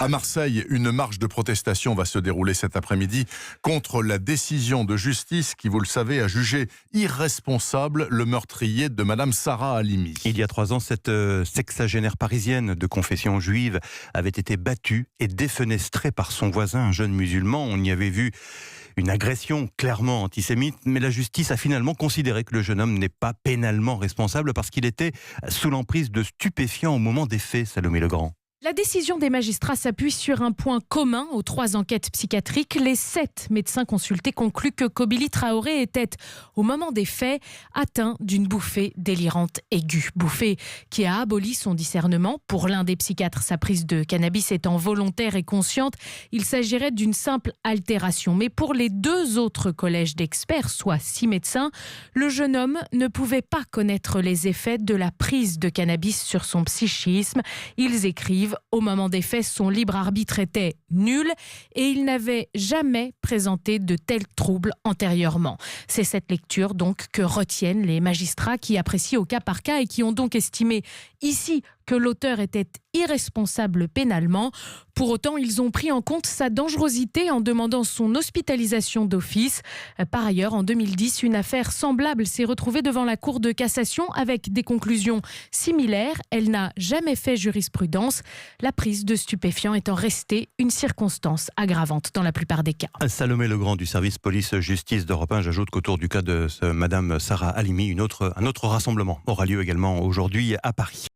À Marseille, une marche de protestation va se dérouler cet après-midi contre la décision de justice qui, vous le savez, a jugé irresponsable le meurtrier de Madame Sarah Halimi. Il y a 3 ans, cette sexagénaire parisienne de confession juive avait été battue et défenestrée par son voisin, un jeune musulman. On y avait vu une agression clairement antisémite, mais la justice a finalement considéré que le jeune homme n'est pas pénalement responsable parce qu'il était sous l'emprise de stupéfiants au moment des faits, Salomé Legrand. La décision des magistrats s'appuie sur un point commun aux 3 enquêtes psychiatriques. Les 7 médecins consultés concluent que Kobili Traoré était, au moment des faits, atteint d'une bouffée délirante aiguë. Bouffée qui a aboli son discernement. Pour l'un des psychiatres, sa prise de cannabis étant volontaire et consciente, il s'agirait d'une simple altération. Mais pour les 2 autres collèges d'experts, soit 6 médecins, le jeune homme ne pouvait pas connaître les effets de la prise de cannabis sur son psychisme. Ils écrivent: au moment des faits, son libre arbitre était nul et il n'avait jamais présenté de tels troubles antérieurement. C'est cette lecture donc que retiennent les magistrats qui apprécient au cas par cas et qui ont donc estimé ici que l'auteur était irresponsable pénalement. Pour autant, ils ont pris en compte sa dangerosité en demandant son hospitalisation d'office. Par ailleurs, en 2010, une affaire semblable s'est retrouvée devant la Cour de cassation avec des conclusions similaires. Elle n'a jamais fait jurisprudence, la prise de stupéfiants étant restée une circonstance aggravante dans la plupart des cas. Salomé Legrand du service police-justice d'Europe 1. J'ajoute qu'autour du cas de Madame Sarah Halimi, un autre rassemblement aura lieu également aujourd'hui à Paris.